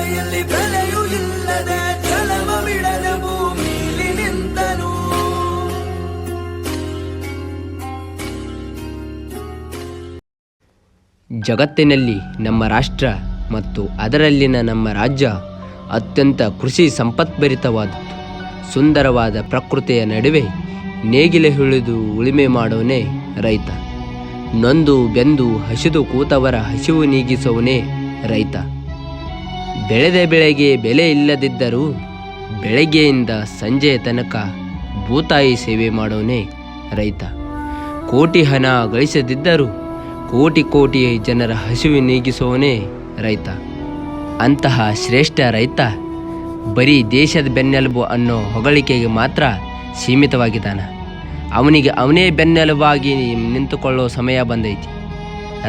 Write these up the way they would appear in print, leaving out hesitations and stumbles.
ಮಳೆಯಲ್ಲಿ ಬೆಲೆಯೂ ಇಲ್ಲದೆ ಜಲವ ಬಿಡದ ಭೂಮಿಲಿ ನಿಂತನು. ಜಗತ್ತಿನಲ್ಲಿ ನಮ್ಮ ರಾಷ್ಟ್ರ ಮತ್ತು ಅದರಲ್ಲಿನ ನಮ್ಮ ರಾಜ್ಯ ಅತ್ಯಂತ ಕೃಷಿ ಸಂಪತ್ಭರಿತವಾದದ್ದು. ಸುಂದರವಾದ ಪ್ರಕೃತಿಯ ನಡುವೆ ನೇಗಿಲೆ ಹಿಡಿದು ಉಳುಮೆ ಮಾಡೋನೇ ರೈತ. ನೊಂದು ಬೆಂದು ಹಸಿದು ಕೂತವರ ಹಸಿವು ನೀಗಿಸುವನೇ ರೈತ. ಬೆಳೆದ ಬೆಳೆಗೆ ಬೆಲೆ ಇಲ್ಲದಿದ್ದರೂ ಬೆಳಗ್ಗೆಯಿಂದ ಸಂಜೆಯ ತನಕ ಭೂತಾಯಿ ಸೇವೆ ಮಾಡೋನೇ ರೈತ. ಕೋಟಿ ಹಣ ಗಳಿಸದಿದ್ದರೂ ಕೋಟಿ ಕೋಟಿ ಜನರ ಹಸಿವು ನೀಗಿಸುವನೇ ರೈತ. ಅಂತಹ ಶ್ರೇಷ್ಠ ರೈತ ಬರೀ ದೇಶದ ಬೆನ್ನೆಲುಬು ಅನ್ನೋ ಹೊಗಳಿಕೆಗೆ ಮಾತ್ರ ಸೀಮಿತವಾಗಿದ್ದಾನೆ. ಅವನಿಗೆ ಅವನೇ ಬೆನ್ನೆಲುಬಾಗಿ ನಿಂತುಕೊಳ್ಳೋ ಸಮಯ ಬಂದೈತಿ.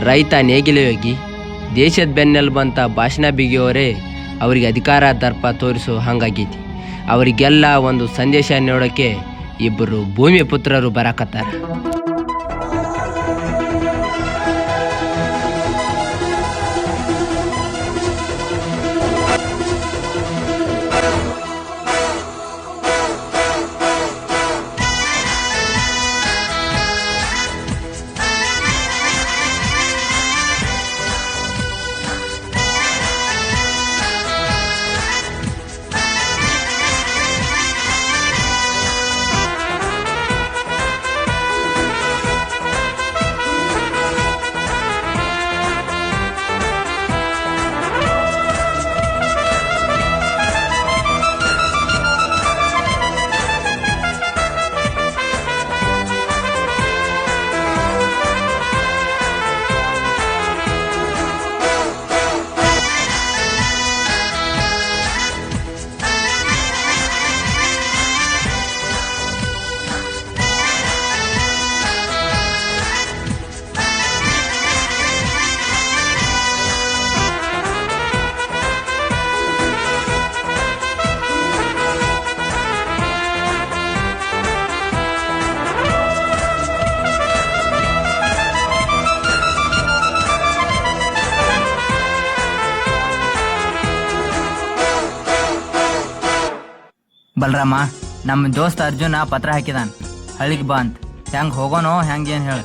ರೈತ ನೇಗಿಲೆಯೋಗಿ ದೇಶದ ಬೆನ್ನೆಲುಬು ಅಂತ ಭಾಷಣ ಬಿಗಿಯೋರೇ ಅವರಿಗೆ ಅಧಿಕಾರ ದರ್ಪ ತೋರಿಸೋ ಹಂಗಾಗೈತಿ. ಅವರಿಗೆಲ್ಲ ಒಂದು ಸಂದೇಶ ನೀಡೋಕ್ಕೆ ಇಬ್ಬರು ಭೂಮಿ ಪುತ್ರರು ಬರಾಕತ್ತಾರ. ಬಲರಾಮ, ನಮ್ಮ ದೋಸ್ತ ಅರ್ಜುನ ಪತ್ರ ಹಾಕಿದಾನ, ಹಳ್ಳಿಗೆ ಬಾ ಅಂತ. ಹೆಂಗೆ ಹೋಗೋನೋ ಹೆಂಗೇನು ಹೇಳು.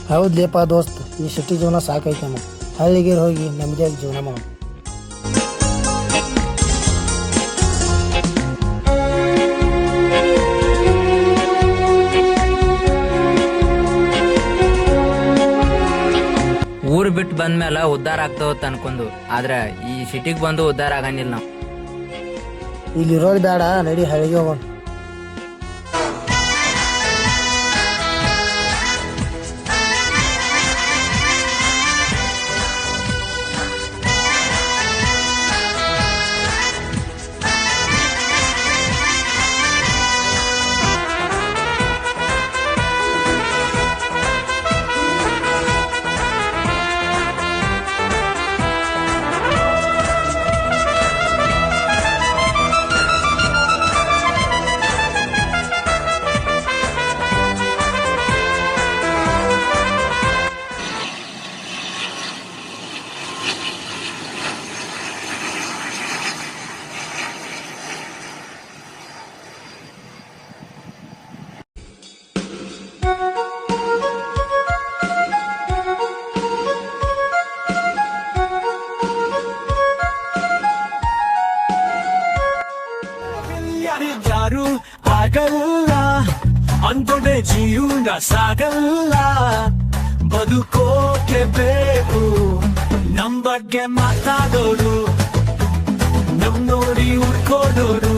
ಹೌದ್ಲೇಪ ದೋಸ್ತ್, ಈ ಸಿಟಿ ಜೀವನ ಸಾಕೈತೆ ನಮಗೆ. ಹಳ್ಳಿಗೆ ಹೋಗಿ ನೆಮ್ಮದಿಯಾಗಿ ಜೀವನ ಮಾಡೋಣ. ಊರು ಬಿಟ್ಟು ಬಂದ್ಮೇಲೆ ಉದ್ಧಾರ ಆಗ್ತಾವತ್ತ ಅನ್ಕೊಂಡು, ಆದ್ರೆ ಈ ಸಿಟಿಗೆ ಬಂದು ಉದ್ಧಾರ ಆಗಂಗಿಲ್ಲ ನಾವು. ಇಲ್ಲಿರೋದು ಬೇಡ, ನಡಿ ಹಳ್ಳಿಗೆ ಹೋಗೋಣ. ಯಾರು ಆಗಲ್ಲ ಅಂದೊಡೆ ಜೀವನ ಸಾಗಲ್ಲ. ಬದುಕೋಕೆ ಬೇಕು ನಮ್ ಬಗ್ಗೆ ಮಾತಾಡೋರು, ನಮ್ ನೋಡಿ ಉಳ್ಕೋಡೋರು,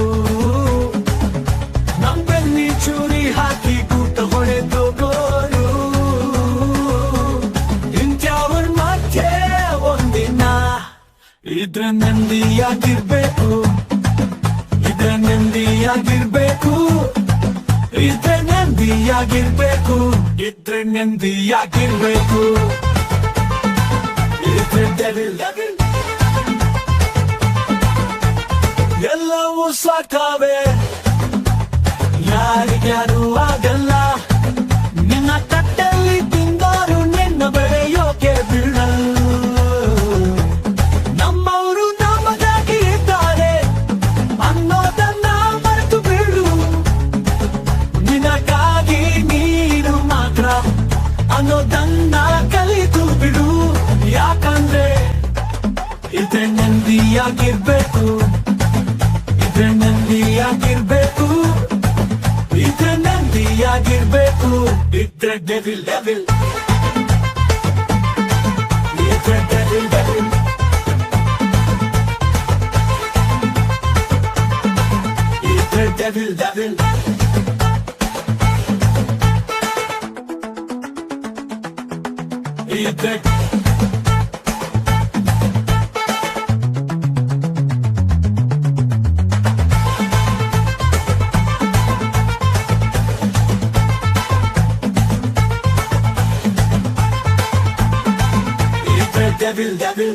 ನಮ್ ಬೆನ್ನಿ ಚೂರಿ ಹಾಕಿ ಕೂತ ಹೊಡೆದೋಗೋರು. ಇಂಥವ್ರ ಮಧ್ಯೆ ಒಂದಿನ ಇದ್ರೆ ನೆಮ್ಮದಿಯಾಗಿರ್ಬೇಕು, ಇದ್ರೆ ನೆಮ್ಮದಿಯಾಗಿರ್ಬೇಕು, ಇದ್ರೆ ನೆಮ್ಮದಿಯಾಗಿರ್ಬೇಕು, ಇದ್ರೆ ನೆಮ್ಮದಿಯಾಗಿರ್ಬೇಕು, ಇದ್ರೆ ಎಲ್ಲವೂ ಸಾಕಾವೆ, ಯಾರಿಗ್ಯಾರು ಆಗಲ್ಲ. ನಿನ್ನ ತಟ್ಟಲ್ಲಿ ತಿಂದವರು ನಿನ್ನ ಬೆಳೆಯೋಕೆ ಬಿಡಲ್ಲ. ನಮ್ಮವರು ಇದ್ರೆ ನೆಮ್ಮದಿಯಾಗಿರ್ಬೇಕು, ಇದ್ರೆ ನೆಮ್ಮದಿಯಾಗಿರ್ಬೇಕು, ಇದ್ರೆ ನೆಮ್ಮದಿಯಾಗಿರ್ಬೇಕು. ಇದ್ರೆ ಡೆವಿಲ್ ಡೆವಿಲ್, ಇದ್ರೆ ಡೆವಿಲ್ ಡೆವಿಲ್, ಇದ್ರೆ ಡೆವಿಲ್ ಡೆವಿಲ್. ಇದ್ರೆ devil, devil.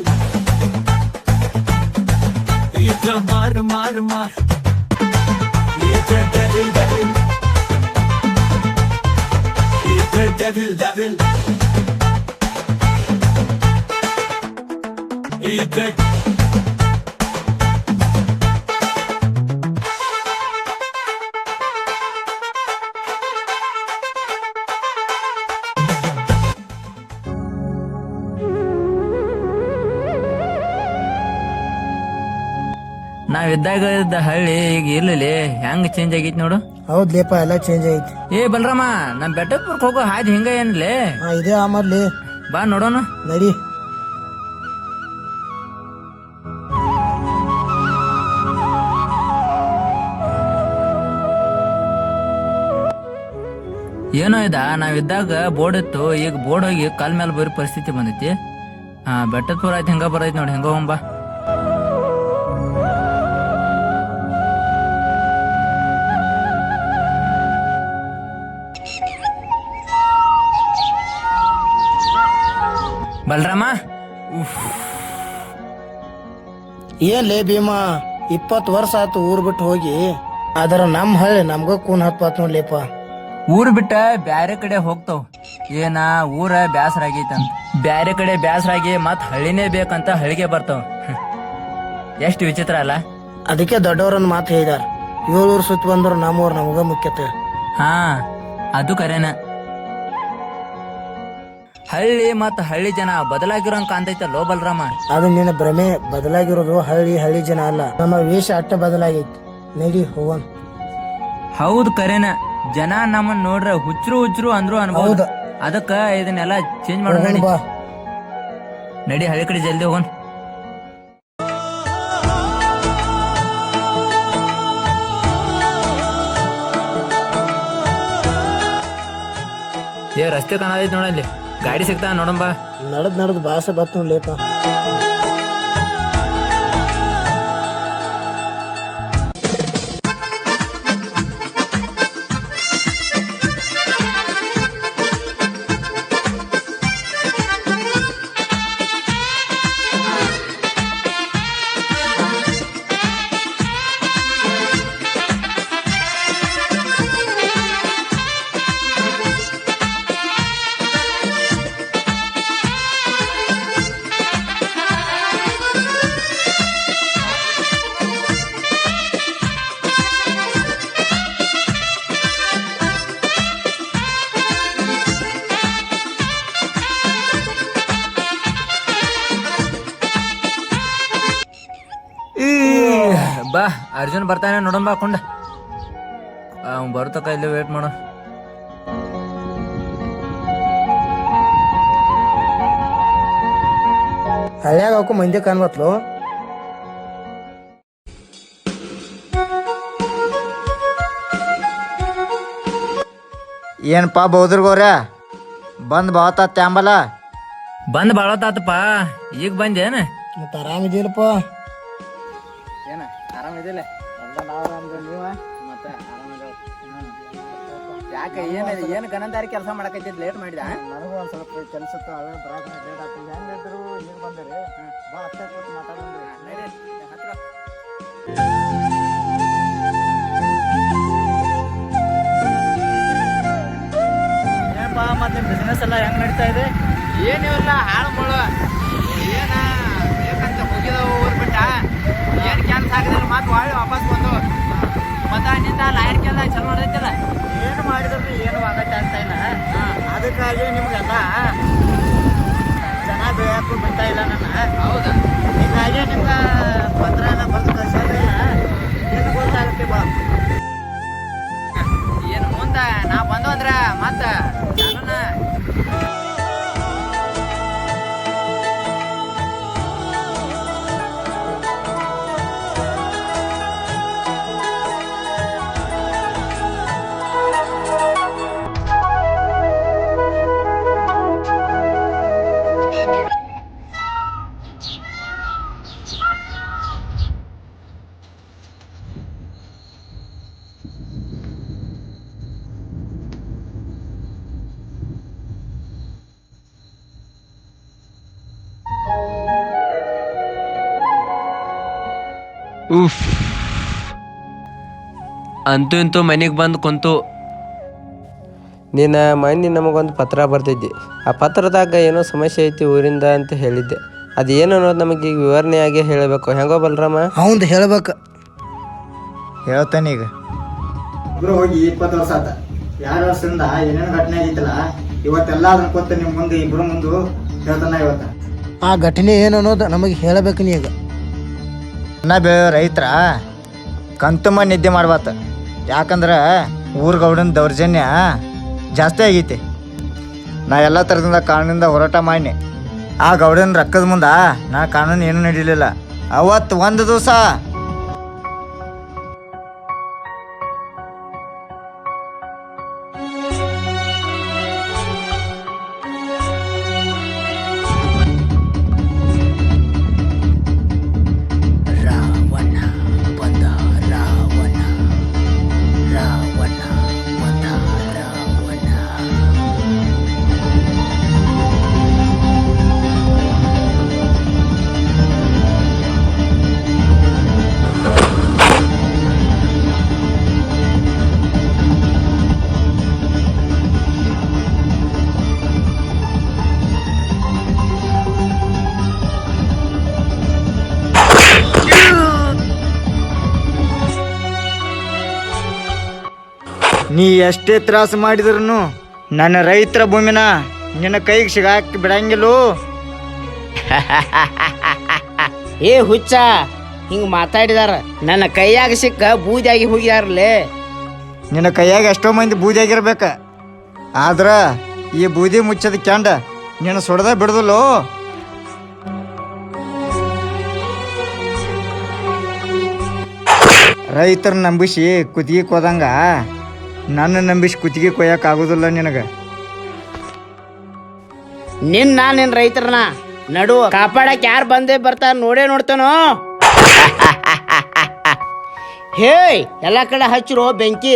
It's a mar, mar, mar. It's a devil, devil. It's a devil, devil. It's a ನಾವಿದ್ದಾಗ ಇದ್ದ ಹಳ್ಳಿ ಈಗ ಇರ್ಲಿ ಹೆಂಗ್ ಚೇಂಜ್ ಆಗೈತಿ ನೋಡು. ಹೌದ್ಲೇಪ ಎಲ್ಲ ಚೇಂಜ್ ಐತಿ. ಏ ಬಲರಾಮ, ನಮ್ ಬೆಟ್ಟಪುರಕ್ಕೆ ಹೋಗೋ ಹಾದಿ ಹಿಂಗ ಏನ್ಲೇ? ಇದೇ ಆಮರ್ಲಿ ಬಾ ನೋಡೋಣ. ನಡಿ. ಏನೋ ಇದ, ನಾವಿದ್ದಾಗ ಬೋರ್ಡ್ ಇತ್ತು, ಈಗ ಬೋರ್ಡ್ ಹೋಗಿ ಕಾಲ್ ಮೇಲೆ ಬರೋ ಪರಿಸ್ಥಿತಿ ಬಂದೈತಿ. ಬೆಟ್ಟದಪುರ ಆಯ್ತು, ಹೆಂಗ ಬರೈತಿ ನೋಡಿ, ಹೆಂಗ ಹೋಗಂಬ. ಬಲರಾಮ, ಏನ್ಲೇ ಭೀಮಾ, 20 ವರ್ಷ ಆತು ಊರ್ ಬಿಟ್ಟು ಹೋಗಿ. ಆದ್ರ ನಮ್ ಹಳ್ಳಿ ನಮ್ಗ ಕೂನ್ ಹತ್ಪಾತ್ ನೋಡ್ಲಿಪ್ಪ. ಊರ್ ಬಿಟ್ಟ ಬ್ಯಾರೆ ಕಡೆ ಹೋಗ್ತಾವ್. ಏನ ಊರ ಬ್ಯಾಸರ ಆಗೈತಂತ ಬ್ಯಾರೆ ಕಡೆ ಬ್ಯಾಸರಾಗಿ ಮತ್ ಹಳ್ಳಿನೇ ಬೇಕಂತ ಹಳ್ಳಿಗೆ ಬರ್ತಾವ. ಎಷ್ಟು ವಿಚಿತ್ರ ಅಲ್ಲ. ಅದಕ್ಕೆ ದೊಡ್ಡವ್ರನ್ನ ಮಾತು ಹೇಳಿದಾರ, 7 ಊರ್ ಸುತ್ತ ಬಂದ್ರು ನಮ್ಮೂರ್ ನಮಗ ಮುಖ್ಯತೆ. ಹಾ, ಅದು ಕರೆನ. ಹಳ್ಳಿ ಮತ್ ಹಳ್ಳಿ ಜನ ಬದಲಾಗಿರೋಂಗ್ ಕಾಣ್ತೈತಲ್ಲೋ ಬಲರಾಮ. ಅದು ನಿನ್ನ ಭ್ರಮೆ. ಬದಲಾಗಿರೋದು ಹಳ್ಳಿ ಜನ ಅಲ್ಲ, ನಮ್ಮ ವೇಷ ಅಟ್ಟ ಬದಲಾಗೈತಿ. ನಡಿ ಹೋಗೋಣ. ಹೌದು ಕರೆನ. ಜನ ನಮ್ಮನ್ ನೋಡ್ರ ಹುಚ್ರು ಅಂದ್ರು ಅನ್ಬಹುದು. ಅದಕ್ಕ ಇದನ್ನೆಲ್ಲ ಚೇಂಜ್ ಮಾಡೋಣ. ಬಾ ನಡಿ, ಹಳ್ಳಿ ಕಡೆ ಜಲ್ದಿ ಹೋಗೋಣ. ಏ ರಸ್ತೆ ಕಾಣತೈತಿ ನೋಡಲ್ಲಿ, ಗಾಡಿ ಸಿಗ್ತಾ ನೋಡಂಬ. ನಡದ್ ಭಾಷೆ ಬತ್ ನೋಡ್ಲಿಪ್ಪ. ಬಾ, ಅರ್ಜುನ್ ಬರ್ತಾನೆ ನೋಡಂಬ ಹಾಕೊಂಡ. ಅವ್ನು ಬರ್ತಕ್ಕ ಇಲ್ಲಿ ವೇಟ್ ಮಾಡೋ. ಹಳ್ಯಾಗ ಅವಕ್ಕೂ ಮಂದಿ ಕಾಣ್ಬತ್ಲು. ಏನಪ್ಪಾ ಬೌದ್ರಗೋರ ಬಂದ್ ಬಾವತ್ತ ಅಂಬಲ. ಬಂದ್ ಬಾಳತ್ತಾತಪ್ಪ, ಈಗ ಬಂದೇನ? ಮತ್ತ ಆರಾಮಿದೀಲಪ್ಪ. ಏನ ಆರಾಮಿದಿಲ್ಲ? ಯಾಕೆ ಏನು ಗಣಂದಾರಿ ಕೆಲಸ ಮಾಡಕತ್ತಿದ್ ಲೇಟ್ ಮಾಡಿದ? ನನಗೂ ಒಂದ್ ಸ್ವಲ್ಪ ಕೆಲಸ ಲೇಟ್ ಆಗ್ತದೆ. ಹೆಂಗಿದ್ರು ಈಗ ಬಂದಿರಿ, ಬಾ ಅತ್ತೆ ಕೂತ್ ಮಾತಾಡೋಣ್ರಿ. ಏನಪ್ಪ ಮತ್ತೆ ಬಿಸ್ನೆಸ್ ಎಲ್ಲ ಹೆಂಗ್ ನಡೀತಾ ಇದೆ? ಏನಿಲ್ಲ, ಹಾಳು ಮುಳು. ಏನ ಬೇಕಂತ ಹೋಗಿದವು ಊರ್ ಬಿಟ್ಟ, ಏನ್ ಕೆಲಸ ಆಗಿದ್ರೆ ಮತ್ತೆ ಒಳ್ಳೆ ವಾಪಸ್ ಬಂದು ಮತ್ತೆ ನಿಂದ ಲಾಯರ್ಕೆಲ್ಲ ಚಲೋ ಮಾಡೈತಿಲ್ಲ. ಏನು ಮಾಡಿದ್ರು ಏನು ಆಗತ್ತೆ ಅಂತ ಇಲ್ಲ. ಅದಕ್ಕಾಗಿ ನಿಮ್ಗೆಲ್ಲ ಜನ ಬೇಯಕ್ಕೂ ಬಿಡ್ತಾ ಇಲ್ಲ ನನ್ನ. ಹೌದಾ? ಹೀಗಾಗಿ ಮತ್ತ ಚಾಲನ ಉಫ್ ಅಂತೂ ಇಂತೂ ಮನೆಗೆ ಬಂದು ಕುಂತು. ನೀನು ಮೊನ್ನೆ ನಮಗೊಂದು ಪತ್ರ ಬರ್ತಿದ್ದೆ. ಆ ಪತ್ರದಾಗ ಏನೋ ಸಮಸ್ಯೆ ಐತಿ ಊರಿಂದ ಅಂತ ಹೇಳಿದ್ದೆ. ಅದು ಏನು ಅನ್ನೋದು ನಮಗೆ ಈಗ ವಿವರಣೆಯಾಗಿ ಹೇಳಬೇಕು. ಹೆಂಗೋ ಬಲರಾಮ? ಅವಂದು ಹೇಳ್ಬೇಕು. ಹೇಳ್ತಾನೆ ಈಗ. ಇಬ್ರು ಹೋಗಿ 20 ವರ್ಷ ಆತ. 2 ವರ್ಷದಿಂದ ಏನೇನು ಘಟನೆ ಆಗಿತ್ತಲ್ಲ, ಇವತ್ತೆಲ್ಲ ಅದನ್ನ ಕೊತ್ತ ನಿಮ್ಮ ಮುಂದೆ ಇಬ್ರು ಮುಂದೆ ಹೇಳ್ತಾನ. ಇವತ್ತ ಆ ಘಟನೆ ಏನು ಅನ್ನೋದು ನಮಗೆ ಹೇಳಬೇಕು ನೀ ಈಗ. ರೈತರ ಕಂತುಮ ನಿದ್ದೆ ಮಾಡ್ಬಾತ. ಯಾಕಂದ್ರೆ ಊರ್ಗೌಡನ ದೌರ್ಜನ್ಯ ಜಾಸ್ತಿ ಆಗೈತಿ. ನಾ ಎಲ್ಲ ಥರದಿಂದ ಕಾನೂನಿಂದ ಹೋರಾಟ ಮಾಡಿ ಆ ಗೌಡನ ರೊಕ್ಕದ ಮುಂದೆ ನಾ ಕಾನೂನು ಏನೂ ನಡೀಲಿಲ್ಲ. ಅವತ್ತು ಒಂದು ದಿವಸ ನೀ ಎಷ್ಟೇ ತ್ರಾಸ ಮಾಡಿದ್ರು ನನ್ನ ರೈತರ ಭೂಮಿನ ನಿನ್ನ ಕೈಗೆ ಸಿಗಾಕಿ ಬಿಡಂಗಿಲ್ಲೋ. ಏ ಹುಚ್ಚ, ಹಿಂಗ್ ಮಾತಾಡಿದಾರ ನನ್ನ ಕೈಯಾಗ ಸಿಕ್ಕ ಬೂದಿಯಾಗಿ ಹೋಗ್ಯಾರಲ್ಲೇ. ನಿನ್ನ ಕೈಯಾಗ ಎಷ್ಟೋ ಮಂದಿ ಬೂದಿ ಆಗಿರ್ಬೇಕ, ಆದ್ರ ಈ ಬೂದಿ ಮುಚ್ಚದ ಕ್ಯಾಂಡ ನಿನ್ನ ಸುಡ್ದ ಬಿಡದಲ್ಲೋ. ರೈತರ ನಂಬಿಸಿ ಕುತ್ತಿಗೆ ಕೊದಂಗ ನನ್ನ ನಂಬಿಸಿ ಕುತ್ತಿಗೆ ಕೊಯ್ಯಕ್ ಆಗುದಿಲ್ಲ ನಿನಗ. ನಿನ್ ರೈತರನ ನಡು ಕಾಪಾಡಕ್ ಯಾರು ಬಂದೇ ಬರ್ತಾರ ನೋಡೇ ನೋಡ್ತಾನೋ. ಹೇ, ಎಲ್ಲ ಕಡೆ ಹಚ್ಚಿರೋ ಬೆಂಕಿ.